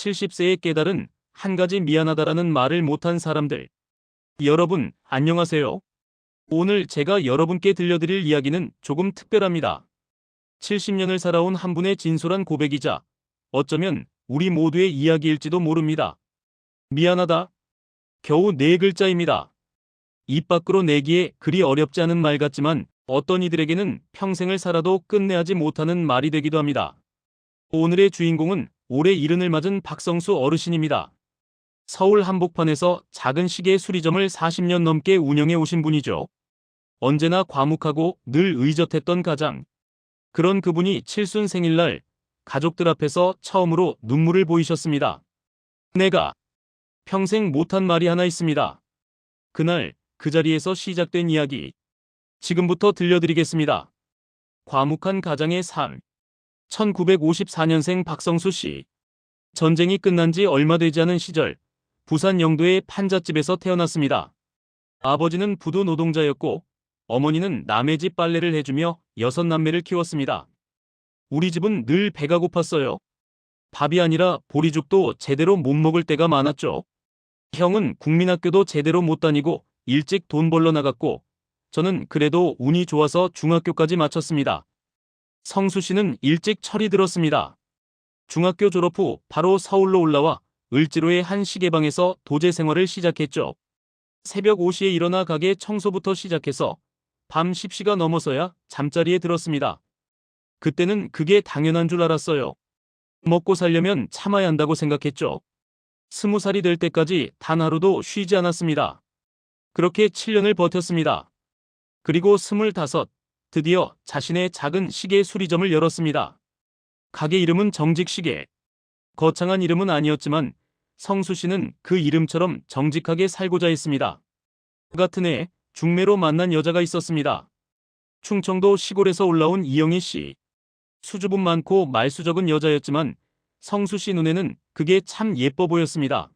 70세에 깨달은 한 가지 미안하다라는 말을 못한 사람들. 여러분, 안녕하세요. 오늘 제가 여러분께 들려드릴 이야기는 조금 특별합니다. 70년을 살아온 한 분의 진솔한 고백이자 어쩌면 우리 모두의 이야기일지도 모릅니다. 미안하다. 겨우 4글자입니다. 입 밖으로 내기에 그리 어렵지 않은 말 같지만 어떤 이들에게는 평생을 살아도 끝내하지 못하는 말이 되기도 합니다. 오늘의 주인공은 올해 70을 맞은 박성수 어르신입니다. 서울 한복판에서 작은 시계 수리점을 40년 넘게 운영해 오신 분이죠. 언제나 과묵하고 늘 의젓했던 가장. 그런 그분이 칠순 생일날 가족들 앞에서 처음으로 눈물을 보이셨습니다. 내가 평생 못한 말이 하나 있습니다. 그날 그 자리에서 시작된 이야기. 지금부터 들려드리겠습니다. 과묵한 가장의 삶. 1954년생 박성수 씨. 전쟁이 끝난 지 얼마 되지 않은 시절 부산 영도의 판잣집에서 태어났습니다. 아버지는 부두 노동자였고 어머니는 남의 집 빨래를 해주며 6남매를 키웠습니다. 우리 집은 늘 배가 고팠어요. 밥이 아니라 보리죽도 제대로 못 먹을 때가 많았죠. 형은 국민학교도 제대로 못 다니고 일찍 돈 벌러 나갔고 저는 그래도 운이 좋아서 중학교까지 마쳤습니다. 성수 씨는 일찍 철이 들었습니다. 중학교 졸업 후 바로 서울로 올라와 을지로의 한 시계방에서 도제 생활을 시작했죠. 새벽 5시에 일어나 가게 청소부터 시작해서 밤 10시가 넘어서야 잠자리에 들었습니다. 그때는 그게 당연한 줄 알았어요. 먹고 살려면 참아야 한다고 생각했죠. 20살이 될 때까지 단 하루도 쉬지 않았습니다. 그렇게 7년을 버텼습니다. 그리고 25, 드디어 자신의 작은 시계 수리점을 열었습니다. 가게 이름은 정직시계. 거창한 이름은 아니었지만 성수 씨는 그 이름처럼 정직하게 살고자 했습니다. 그 같은 해 중매로 만난 여자가 있었습니다. 충청도 시골에서 올라온 이영희 씨. 수줍음 많고 말수 적은 여자였지만 성수 씨 눈에는 그게 참 예뻐 보였습니다.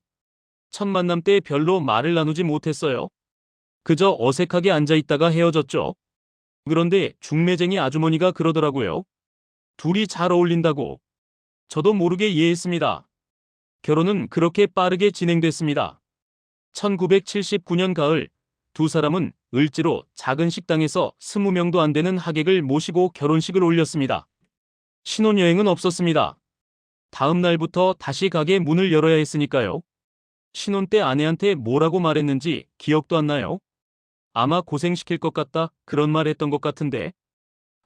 첫 만남 때 별로 말을 나누지 못했어요. 그저 어색하게 앉아있다가 헤어졌죠. 그런데 중매쟁이 아주머니가 그러더라고요. 둘이 잘 어울린다고. 저도 모르게 이해했습니다. 결혼은 그렇게 빠르게 진행됐습니다. 1979년 가을 두 사람은 을지로 작은 식당에서 20명도 안 되는 하객을 모시고 결혼식을 올렸습니다. 신혼여행은 없었습니다. 다음 날부터 다시 가게 문을 열어야 했으니까요. 신혼 때 아내한테 뭐라고 말했는지 기억도 안 나요. 아마 고생시킬 것 같다 그런 말 했던 것 같은데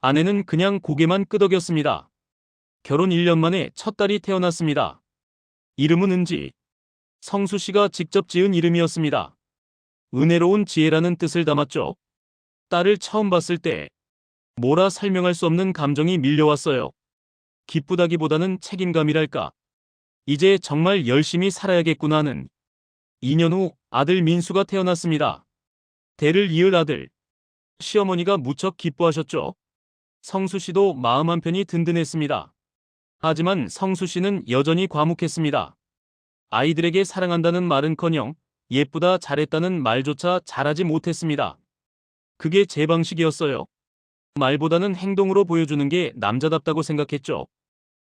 아내는 그냥 고개만 끄덕였습니다. 결혼 1년 만에 첫 딸이 태어났습니다. 이름은 은지. 성수 씨가 직접 지은 이름이었습니다. 은혜로운 지혜라는 뜻을 담았죠. 딸을 처음 봤을 때 뭐라 설명할 수 없는 감정이 밀려왔어요. 기쁘다기보다는 책임감이랄까. 이제 정말 열심히 살아야겠구나 하는. 2년 후 아들 민수가 태어났습니다. 대를 이을 아들. 시어머니가 무척 기뻐하셨죠. 성수 씨도 마음 한편이 든든했습니다. 하지만 성수 씨는 여전히 과묵했습니다. 아이들에게 사랑한다는 말은커녕 예쁘다 잘했다는 말조차 잘하지 못했습니다. 그게 제 방식이었어요. 말보다는 행동으로 보여주는 게 남자답다고 생각했죠.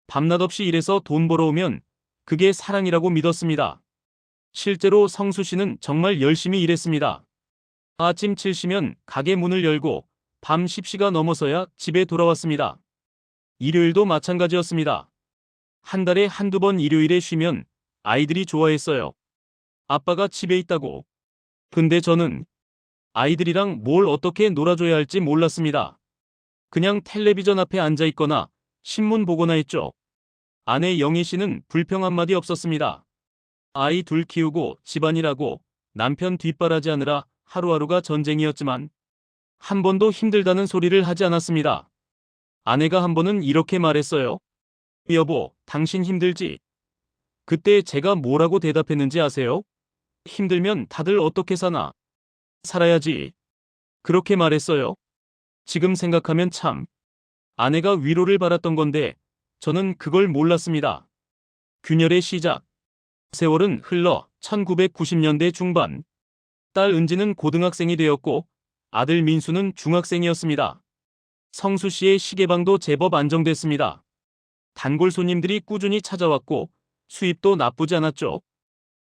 밤낮 없이 일해서 돈 벌어오면 그게 사랑이라고 믿었습니다. 실제로 성수 씨는 정말 열심히 일했습니다. 아침 7시면 가게 문을 열고 밤 10시가 넘어서야 집에 돌아왔습니다. 일요일도 마찬가지였습니다. 한 달에 한두 번 일요일에 쉬면 아이들이 좋아했어요. 아빠가 집에 있다고. 근데 저는 아이들이랑 뭘 어떻게 놀아줘야 할지 몰랐습니다. 그냥 텔레비전 앞에 앉아 있거나 신문 보거나 했죠. 아내 영희 씨는 불평 한마디 없었습니다. 아이 둘 키우고 집안일하고 남편 뒷바라지하느라 하루하루가 전쟁이었지만 한 번도 힘들다는 소리를 하지 않았습니다. 아내가 한 번은 이렇게 말했어요. 여보, 당신 힘들지? 그때 제가 뭐라고 대답했는지 아세요? 힘들면 다들 어떻게 사나? 살아야지. 그렇게 말했어요. 지금 생각하면 참. 아내가 위로를 받았던 건데 저는 그걸 몰랐습니다. 균열의 시작. 세월은 흘러 1990년대 중반. 딸 은지는 고등학생이 되었고 아들 민수는 중학생이었습니다. 성수 씨의 시계방도 제법 안정됐습니다. 단골 손님들이 꾸준히 찾아왔고 수입도 나쁘지 않았죠.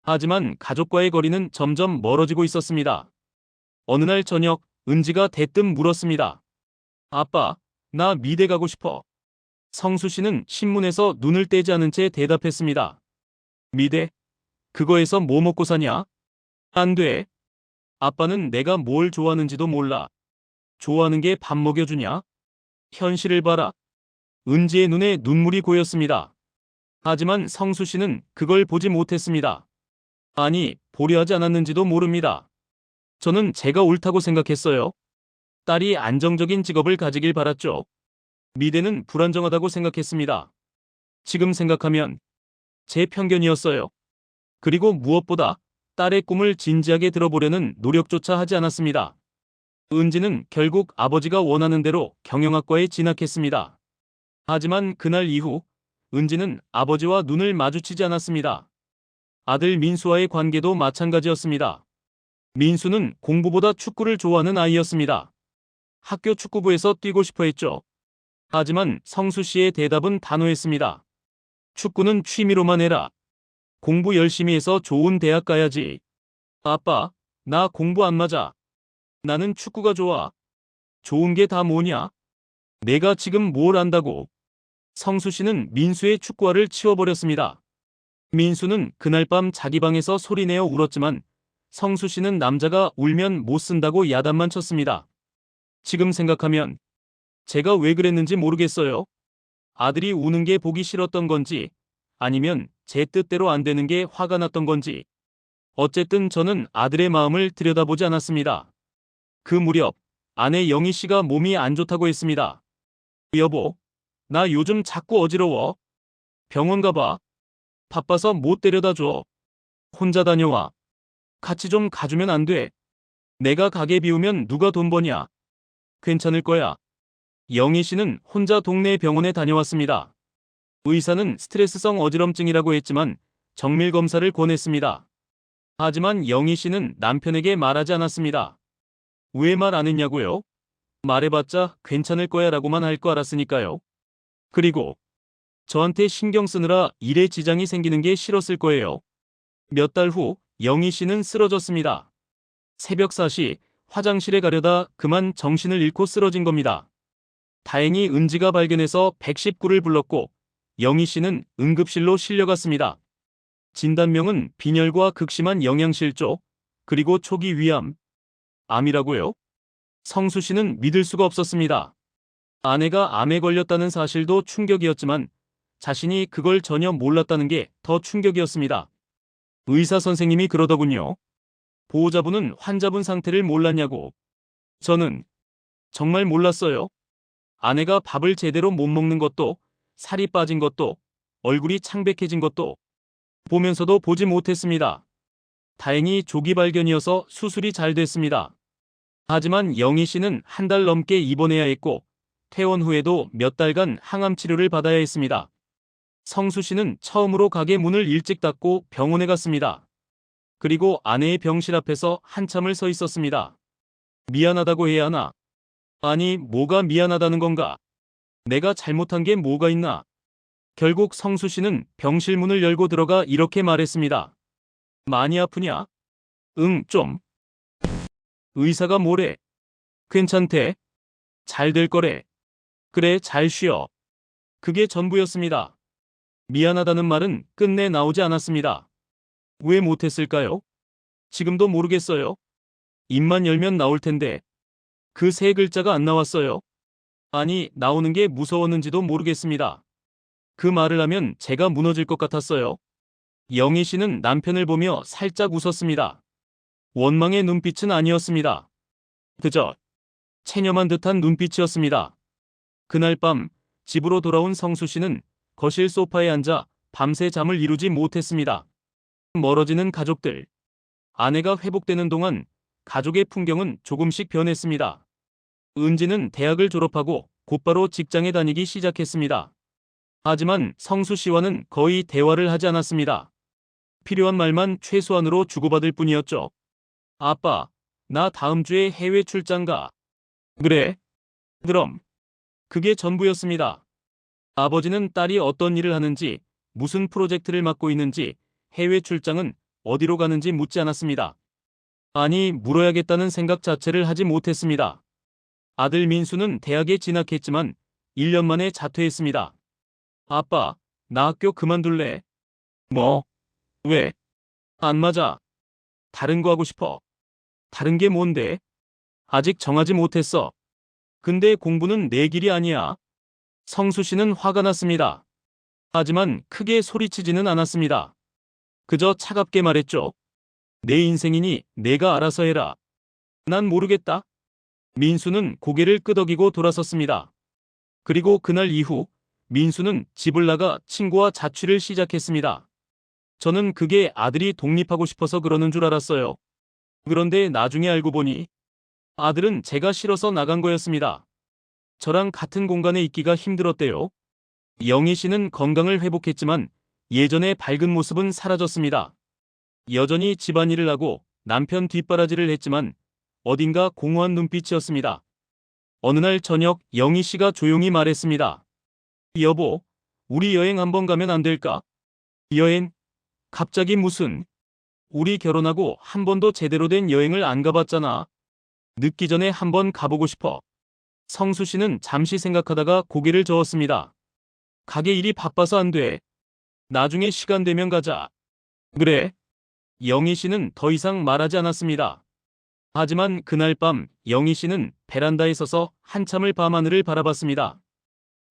하지만 가족과의 거리는 점점 멀어지고 있었습니다. 어느 날 저녁, 은지가 대뜸 물었습니다. 아빠, 나 미대 가고 싶어. 성수 씨는 신문에서 눈을 떼지 않은 채 대답했습니다. 미대? 그거에서 뭐 먹고 사냐? 안 돼. 아빠는 내가 뭘 좋아하는지도 몰라. 좋아하는 게 밥 먹여주냐? 현실을 봐라. 은지의 눈에 눈물이 고였습니다. 하지만 성수 씨는 그걸 보지 못했습니다. 아니, 보려 하지 않았는지도 모릅니다. 저는 제가 옳다고 생각했어요. 딸이 안정적인 직업을 가지길 바랐죠. 미래는 불안정하다고 생각했습니다. 지금 생각하면 제 편견이었어요. 그리고 무엇보다 딸의 꿈을 진지하게 들어보려는 노력조차 하지 않았습니다. 은지는 결국 아버지가 원하는 대로 경영학과에 진학했습니다. 하지만 그날 이후 은지는 아버지와 눈을 마주치지 않았습니다. 아들 민수와의 관계도 마찬가지였습니다. 민수는 공부보다 축구를 좋아하는 아이였습니다. 학교 축구부에서 뛰고 싶어 했죠. 하지만 성수 씨의 대답은 단호했습니다. 축구는 취미로만 해라. 공부 열심히 해서 좋은 대학 가야지. 아빠, 나 공부 안 맞아. 나는 축구가 좋아. 좋은 게 다 뭐냐? 내가 지금 뭘 안다고. 성수 씨는 민수의 축구화를 치워버렸습니다. 민수는 그날 밤 자기 방에서 소리내어 울었지만 성수 씨는 남자가 울면 못 쓴다고 야단만 쳤습니다. 지금 생각하면 제가 왜 그랬는지 모르겠어요. 아들이 우는 게 보기 싫었던 건지 아니면 제 뜻대로 안 되는 게 화가 났던 건지. 어쨌든 저는 아들의 마음을 들여다보지 않았습니다. 그 무렵 아내 영희 씨가 몸이 안 좋다고 했습니다. 여보, 나 요즘 자꾸 어지러워. 병원 가봐. 바빠서 못 데려다 줘. 혼자 다녀와. 같이 좀 가주면 안 돼. 내가 가게 비우면 누가 돈 버냐. 괜찮을 거야. 영희 씨는 혼자 동네 병원에 다녀왔습니다. 의사는 스트레스성 어지럼증이라고 했지만 정밀 검사를 권했습니다. 하지만 영희 씨는 남편에게 말하지 않았습니다. 왜 말 안 했냐고요? 말해봤자 괜찮을 거야 라고만 할 거 알았으니까요. 그리고 저한테 신경 쓰느라 일에 지장이 생기는 게 싫었을 거예요. 몇 달 후 영희 씨는 쓰러졌습니다. 새벽 4시 화장실에 가려다 그만 정신을 잃고 쓰러진 겁니다. 다행히 은지가 발견해서 119를 불렀고 영희 씨는 응급실로 실려갔습니다. 진단명은 빈혈과 극심한 영양실조, 그리고 초기 위암. 암이라고요? 성수 씨는 믿을 수가 없었습니다. 아내가 암에 걸렸다는 사실도 충격이었지만 자신이 그걸 전혀 몰랐다는 게 더 충격이었습니다. 의사 선생님이 그러더군요. 보호자분은 환자분 상태를 몰랐냐고. 저는 정말 몰랐어요. 아내가 밥을 제대로 못 먹는 것도, 살이 빠진 것도, 얼굴이 창백해진 것도 보면서도 보지 못했습니다. 다행히 조기 발견이어서 수술이 잘 됐습니다. 하지만 영희 씨는 한 달 넘게 입원해야 했고 퇴원 후에도 몇 달간 항암 치료를 받아야 했습니다. 성수 씨는 처음으로 가게 문을 일찍 닫고 병원에 갔습니다. 그리고 아내의 병실 앞에서 한참을 서 있었습니다. 미안하다고 해야 하나? 아니, 뭐가 미안하다는 건가? 내가 잘못한 게 뭐가 있나? 결국 성수 씨는 병실 문을 열고 들어가 이렇게 말했습니다. 많이 아프냐? 응, 좀. 의사가 뭐래? 괜찮대. 잘 될 거래. 그래, 잘 쉬어. 그게 전부였습니다. 미안하다는 말은 끝내 나오지 않았습니다. 왜 못했을까요? 지금도 모르겠어요. 입만 열면 나올 텐데. 그 세 글자가 안 나왔어요. 아니, 나오는 게 무서웠는지도 모르겠습니다. 그 말을 하면 제가 무너질 것 같았어요. 영희 씨는 남편을 보며 살짝 웃었습니다. 원망의 눈빛은 아니었습니다. 그저 체념한 듯한 눈빛이었습니다. 그날 밤 집으로 돌아온 성수 씨는 거실 소파에 앉아 밤새 잠을 이루지 못했습니다. 멀어지는 가족들. 아내가 회복되는 동안 가족의 풍경은 조금씩 변했습니다. 은지는 대학을 졸업하고 곧바로 직장에 다니기 시작했습니다. 하지만 성수 씨와는 거의 대화를 하지 않았습니다. 필요한 말만 최소한으로 주고받을 뿐이었죠. 아빠, 나 다음 주에 해외 출장 가. 그래? 그럼. 그게 전부였습니다. 아버지는 딸이 어떤 일을 하는지, 무슨 프로젝트를 맡고 있는지, 해외 출장은 어디로 가는지 묻지 않았습니다. 아니, 물어야겠다는 생각 자체를 하지 못했습니다. 아들 민수는 대학에 진학했지만 1년 만에 자퇴했습니다. 아빠, 나 학교 그만둘래. 뭐? 왜? 안 맞아. 다른 거 하고 싶어. 다른 게 뭔데? 아직 정하지 못했어. 근데 공부는 내 길이 아니야. 성수 씨는 화가 났습니다. 하지만 크게 소리치지는 않았습니다. 그저 차갑게 말했죠. 내 인생이니 내가 알아서 해라. 난 모르겠다. 민수는 고개를 끄덕이고 돌아섰습니다. 그리고 그날 이후 민수는 집을 나가 친구와 자취를 시작했습니다. 저는 그게 아들이 독립하고 싶어서 그러는 줄 알았어요. 그런데 나중에 알고 보니 아들은 제가 싫어서 나간 거였습니다. 저랑 같은 공간에 있기가 힘들었대요. 영희 씨는 건강을 회복했지만 예전의 밝은 모습은 사라졌습니다. 여전히 집안일을 하고 남편 뒷바라지를 했지만 어딘가 공허한 눈빛이었습니다. 어느 날 저녁 영희 씨가 조용히 말했습니다. 여보, 우리 여행 한번 가면 안 될까? 여행? 갑자기 무슨? 우리 결혼하고 한 번도 제대로 된 여행을 안 가봤잖아. 늦기 전에 한번 가보고 싶어. 성수 씨는 잠시 생각하다가 고개를 저었습니다. 가게 일이 바빠서 안 돼. 나중에 시간 되면 가자. 그래. 영희 씨는 더 이상 말하지 않았습니다. 하지만 그날 밤 영희 씨는 베란다에 서서 한참을 밤하늘을 바라봤습니다.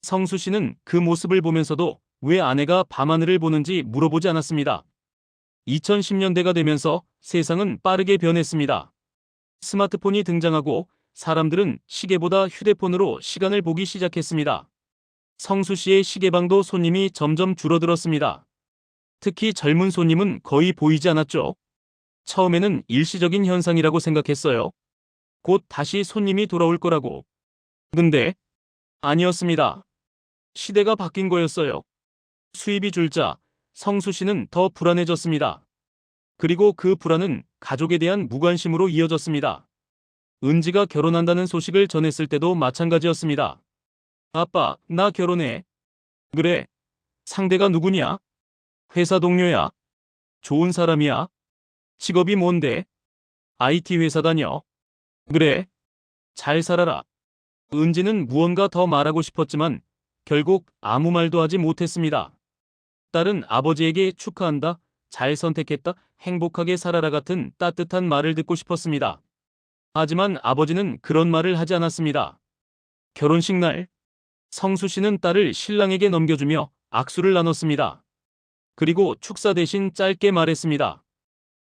성수 씨는 그 모습을 보면서도 왜 아내가 밤하늘을 보는지 물어보지 않았습니다. 2010년대가 되면서 세상은 빠르게 변했습니다. 스마트폰이 등장하고 사람들은 시계보다 휴대폰으로 시간을 보기 시작했습니다. 성수 씨의 시계방도 손님이 점점 줄어들었습니다. 특히 젊은 손님은 거의 보이지 않았죠. 처음에는 일시적인 현상이라고 생각했어요. 곧 다시 손님이 돌아올 거라고. 근데 아니었습니다. 시대가 바뀐 거였어요. 수입이 줄자 성수 씨는 더 불안해졌습니다. 그리고 그 불안은 가족에 대한 무관심으로 이어졌습니다. 은지가 결혼한다는 소식을 전했을 때도 마찬가지였습니다. 아빠, 나 결혼해. 그래. 상대가 누구냐? 회사 동료야. 좋은 사람이야. 직업이 뭔데? IT 회사 다녀. 그래. 잘 살아라. 은지는 무언가 더 말하고 싶었지만 결국 아무 말도 하지 못했습니다. 딸은 아버지에게 축하한다, 잘 선택했다, 행복하게 살아라 같은 따뜻한 말을 듣고 싶었습니다. 하지만 아버지는 그런 말을 하지 않았습니다. 결혼식 날, 성수 씨는 딸을 신랑에게 넘겨주며 악수를 나눴습니다. 그리고 축사 대신 짧게 말했습니다.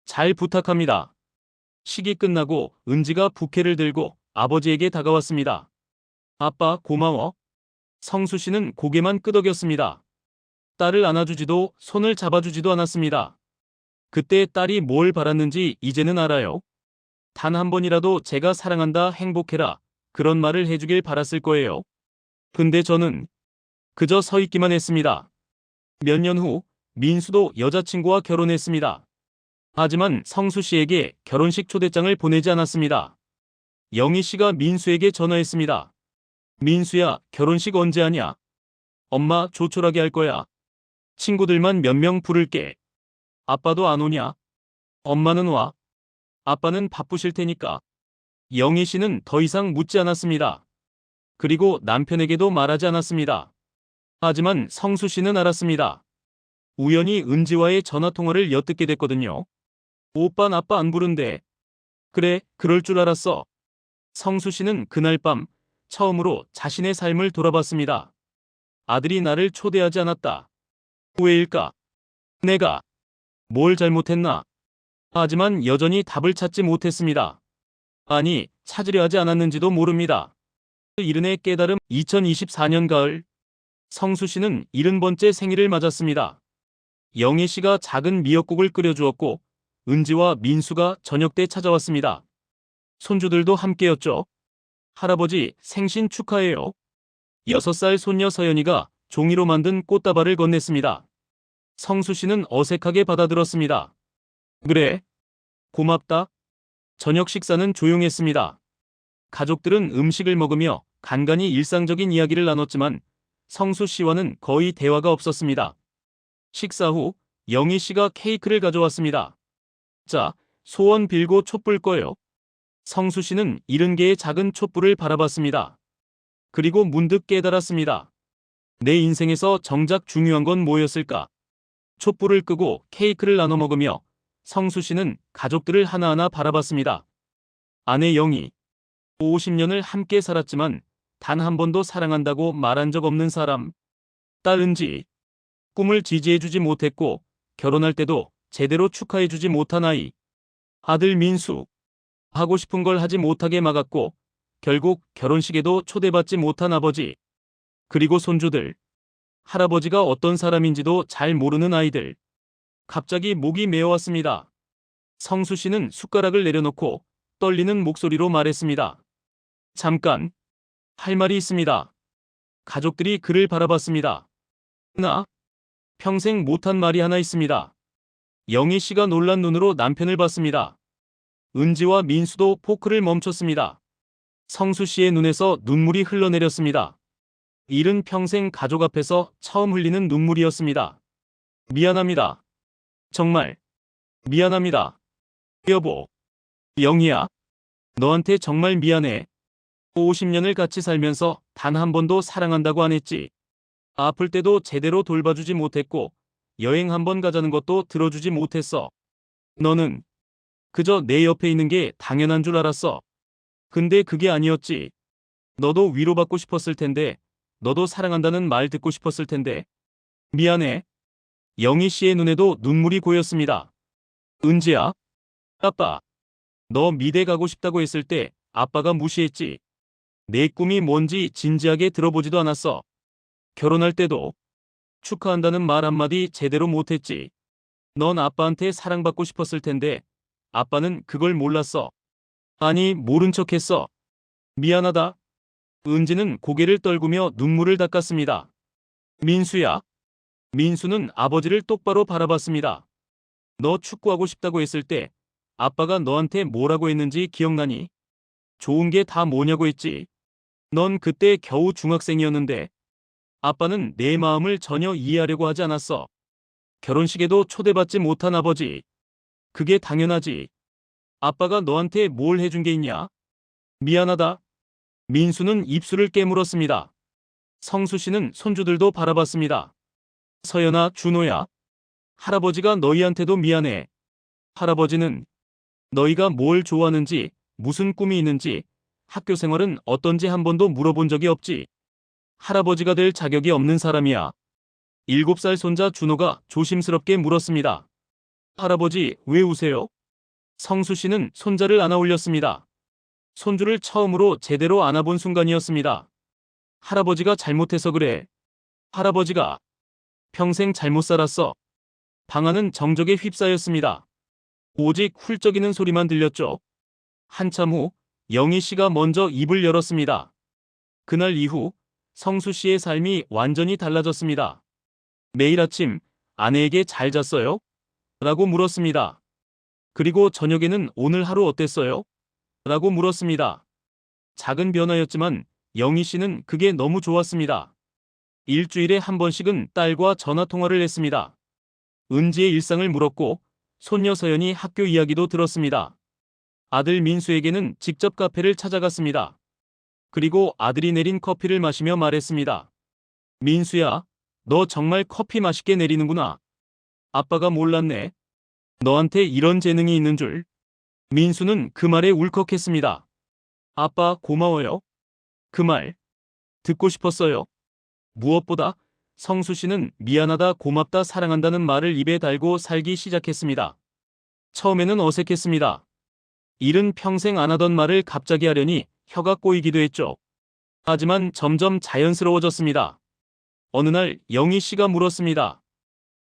잘 부탁합니다. 식이 끝나고 은지가 부케를 들고 아버지에게 다가왔습니다. 아빠, 고마워. 성수 씨는 고개만 끄덕였습니다. 딸을 안아주지도 손을 잡아주지도 않았습니다. 그때 딸이 뭘 바랐는지 이제는 알아요. 단 한 번이라도 제가 사랑한다, 행복해라, 그런 말을 해주길 바랐을 거예요. 근데 저는 그저 서 있기만 했습니다. 몇 년 후 민수도 여자친구와 결혼했습니다. 하지만 성수 씨에게 결혼식 초대장을 보내지 않았습니다. 영희 씨가 민수에게 전화했습니다. 민수야, 결혼식 언제 하냐? 엄마 조촐하게 할 거야. 친구들만 몇 명 부를게. 아빠도 안 오냐? 엄마는 와. 아빠는 바쁘실 테니까. 영희 씨는 더 이상 묻지 않았습니다. 그리고 남편에게도 말하지 않았습니다. 하지만 성수 씨는 알았습니다. 우연히 은지와의 전화통화를 엿듣게 됐거든요. 오빤 아빠 안 부른대. 그래, 그럴 줄 알았어. 성수 씨는 그날 밤 처음으로 자신의 삶을 돌아봤습니다. 아들이 나를 초대하지 않았다. 왜일까? 내가 뭘 잘못했나? 하지만 여전히 답을 찾지 못했습니다. 아니, 찾으려 하지 않았는지도 모릅니다. 이른의 깨달음. 2024년 가을, 성수 씨는 70번째 생일을 맞았습니다. 영희 씨가 작은 미역국을 끓여주었고 은지와 민수가 저녁 때 찾아왔습니다. 손주들도 함께였죠. 할아버지, 생신 축하해요. 6살 손녀 서연이가 종이로 만든 꽃다발을 건넸습니다. 성수 씨는 어색하게 받아들었습니다. 그래. 고맙다. 저녁 식사는 조용했습니다. 가족들은 음식을 먹으며 간간히 일상적인 이야기를 나눴지만 성수 씨와는 거의 대화가 없었습니다. 식사 후 영희 씨가 케이크를 가져왔습니다. 자, 소원 빌고 촛불 꺼요. 성수 씨는 70개의 작은 촛불을 바라봤습니다. 그리고 문득 깨달았습니다. 내 인생에서 정작 중요한 건 뭐였을까? 촛불을 끄고 케이크를 나눠 먹으며 성수 씨는 가족들을 하나하나 바라봤습니다. 아내 영희, 50년을 함께 살았지만 단 한 번도 사랑한다고 말한 적 없는 사람. 딸 은지, 꿈을 지지해주지 못했고 결혼할 때도 제대로 축하해주지 못한 아이. 아들 민수, 하고 싶은 걸 하지 못하게 막았고 결국 결혼식에도 초대받지 못한 아버지. 그리고 손주들. 할아버지가 어떤 사람인지도 잘 모르는 아이들. 갑자기 목이 메어왔습니다. 성수 씨는 숟가락을 내려놓고 떨리는 목소리로 말했습니다. 잠깐, 할 말이 있습니다. 가족들이 그를 바라봤습니다. 나 평생 못한 말이 하나 있습니다. 영희 씨가 놀란 눈으로 남편을 봤습니다. 은지와 민수도 포크를 멈췄습니다. 성수 씨의 눈에서 눈물이 흘러내렸습니다. 일은 평생 가족 앞에서 처음 흘리는 눈물이었습니다. 미안합니다. 정말 미안합니다. 여보, 영희야, 너한테 정말 미안해. 50년을 같이 살면서 단 한 번도 사랑한다고 안 했지. 아플 때도 제대로 돌봐주지 못했고 여행 한 번 가자는 것도 들어주지 못했어. 너는 그저 내 옆에 있는 게 당연한 줄 알았어. 근데 그게 아니었지. 너도 위로받고 싶었을 텐데, 너도 사랑한다는 말 듣고 싶었을 텐데. 미안해. 영희 씨의 눈에도 눈물이 고였습니다. 은지야, 아빠, 너 미대 가고 싶다고 했을 때 아빠가 무시했지. 내 꿈이 뭔지 진지하게 들어보지도 않았어. 결혼할 때도 축하한다는 말 한마디 제대로 못했지. 넌 아빠한테 사랑받고 싶었을 텐데 아빠는 그걸 몰랐어. 아니, 모른 척했어. 미안하다. 은지는 고개를 떨구며 눈물을 닦았습니다. 민수야. 민수는 아버지를 똑바로 바라봤습니다. 너 축구하고 싶다고 했을 때 아빠가 너한테 뭐라고 했는지 기억나니? 좋은 게 다 뭐냐고 했지. 넌 그때 겨우 중학생이었는데 아빠는 내 마음을 전혀 이해하려고 하지 않았어. 결혼식에도 초대받지 못한 아버지. 그게 당연하지. 아빠가 너한테 뭘 해준 게 있냐? 미안하다. 민수는 입술을 깨물었습니다. 성수 씨는 손주들도 바라봤습니다. 서연아, 준호야. 할아버지가 너희한테도 미안해. 할아버지는 너희가 뭘 좋아하는지, 무슨 꿈이 있는지, 학교 생활은 어떤지 한 번도 물어본 적이 없지. 할아버지가 될 자격이 없는 사람이야. 7살 손자 준호가 조심스럽게 물었습니다. 할아버지, 왜 우세요? 성수 씨는 손자를 안아 올렸습니다. 손주를 처음으로 제대로 안아본 순간이었습니다. 할아버지가 잘못해서 그래. 할아버지가 평생 잘못 살았어. 방 안은 정적에 휩싸였습니다. 오직 훌쩍이는 소리만 들렸죠. 한참 후 영희 씨가 먼저 입을 열었습니다. 그날 이후 성수 씨의 삶이 완전히 달라졌습니다. 매일 아침 아내에게 잘 잤어요? 라고 물었습니다. 그리고 저녁에는 오늘 하루 어땠어요? 라고 물었습니다. 작은 변화였지만 영희 씨는 그게 너무 좋았습니다. 일주일에 한 번씩은 딸과 전화통화를 했습니다. 은지의 일상을 물었고 손녀 서연이 학교 이야기도 들었습니다. 아들 민수에게는 직접 카페를 찾아갔습니다. 그리고 아들이 내린 커피를 마시며 말했습니다. 민수야, 너 정말 커피 맛있게 내리는구나. 아빠가 몰랐네. 너한테 이런 재능이 있는 줄. 민수는 그 말에 울컥했습니다. 아빠, 고마워요. 그 말 듣고 싶었어요. 무엇보다 성수 씨는 미안하다, 고맙다, 사랑한다는 말을 입에 달고 살기 시작했습니다. 처음에는 어색했습니다. 일은 평생 안 하던 말을 갑자기 하려니 혀가 꼬이기도 했죠. 하지만 점점 자연스러워졌습니다. 어느 날 영희 씨가 물었습니다.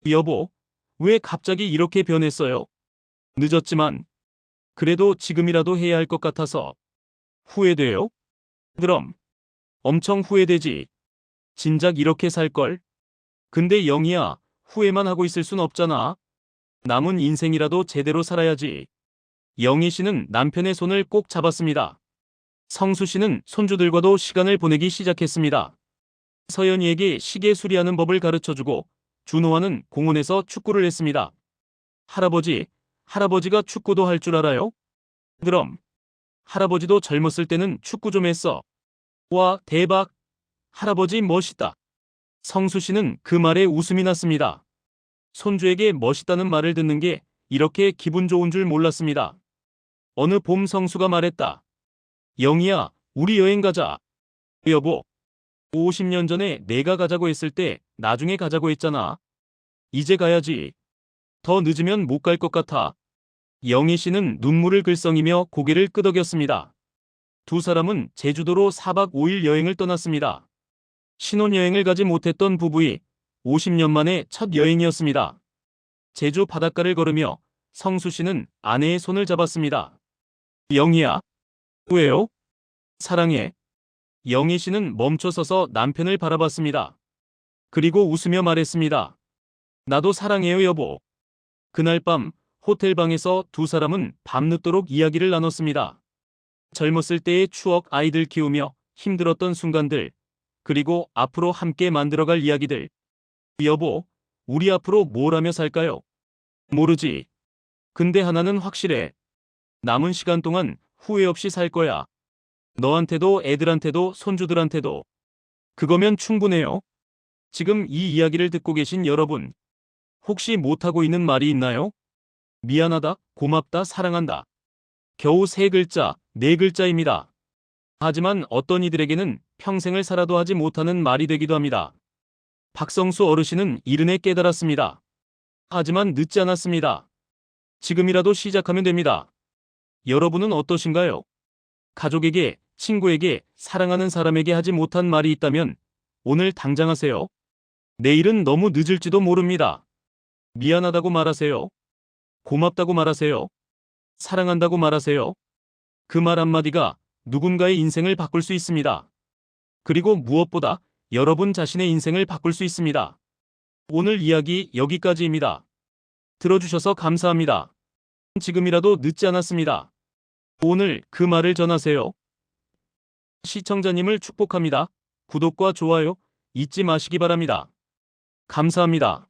여보, 왜 갑자기 이렇게 변했어요? 늦었지만 그래도 지금이라도 해야 할 것 같아서. 후회돼요? 그럼 엄청 후회되지. 진작 이렇게 살걸. 근데 영희야, 후회만 하고 있을 순 없잖아. 남은 인생이라도 제대로 살아야지. 영희 씨는 남편의 손을 꼭 잡았습니다. 성수 씨는 손주들과도 시간을 보내기 시작했습니다. 서연이에게 시계 수리하는 법을 가르쳐주고 준호와는 공원에서 축구를 했습니다. 할아버지가 축구도 할 줄 알아요? 그럼 할아버지도 젊었을 때는 축구 좀 했어. 와, 대박! 할아버지 멋있다. 성수 씨는 그 말에 웃음이 났습니다. 손주에게 멋있다는 말을 듣는 게 이렇게 기분 좋은 줄 몰랐습니다. 어느 봄 성수가 말했다. 영희야, 우리 여행 가자. 여보, 50년 전에 내가 가자고 했을 때 나중에 가자고 했잖아. 이제 가야지. 더 늦으면 못 갈 것 같아. 영희 씨는 눈물을 글썽이며 고개를 끄덕였습니다. 두 사람은 제주도로 4박 5일 여행을 떠났습니다. 신혼여행을 가지 못했던 부부의 50년 만에 첫 여행이었습니다. 제주 바닷가를 걸으며 성수 씨는 아내의 손을 잡았습니다. 영희야. 왜요? 사랑해. 영희 씨는 멈춰서서 남편을 바라봤습니다. 그리고 웃으며 말했습니다. 나도 사랑해요, 여보. 그날 밤 호텔방에서 두 사람은 밤늦도록 이야기를 나눴습니다. 젊었을 때의 추억, 아이들 키우며 힘들었던 순간들, 그리고 앞으로 함께 만들어갈 이야기들. 여보, 우리 앞으로 뭘 하며 살까요? 모르지. 근데 하나는 확실해. 남은 시간 동안 후회 없이 살 거야. 너한테도 애들한테도 손주들한테도. 그거면 충분해요. 지금 이 이야기를 듣고 계신 여러분, 혹시 못하고 있는 말이 있나요? 미안하다, 고맙다, 사랑한다. 겨우 3글자, 4글자입니다. 하지만 어떤 이들에게는 평생을 살아도 하지 못하는 말이 되기도 합니다. 박성수 어르신은 이른에 깨달았습니다. 하지만 늦지 않았습니다. 지금이라도 시작하면 됩니다. 여러분은 어떠신가요? 가족에게, 친구에게, 사랑하는 사람에게 하지 못한 말이 있다면 오늘 당장 하세요. 내일은 너무 늦을지도 모릅니다. 미안하다고 말하세요. 고맙다고 말하세요. 사랑한다고 말하세요. 그 말 한마디가 누군가의 인생을 바꿀 수 있습니다. 그리고 무엇보다 여러분 자신의 인생을 바꿀 수 있습니다. 오늘 이야기 여기까지입니다. 들어주셔서 감사합니다. 지금이라도 늦지 않았습니다. 오늘 그 말을 전하세요. 시청자님을 축복합니다. 구독과 좋아요 잊지 마시기 바랍니다. 감사합니다.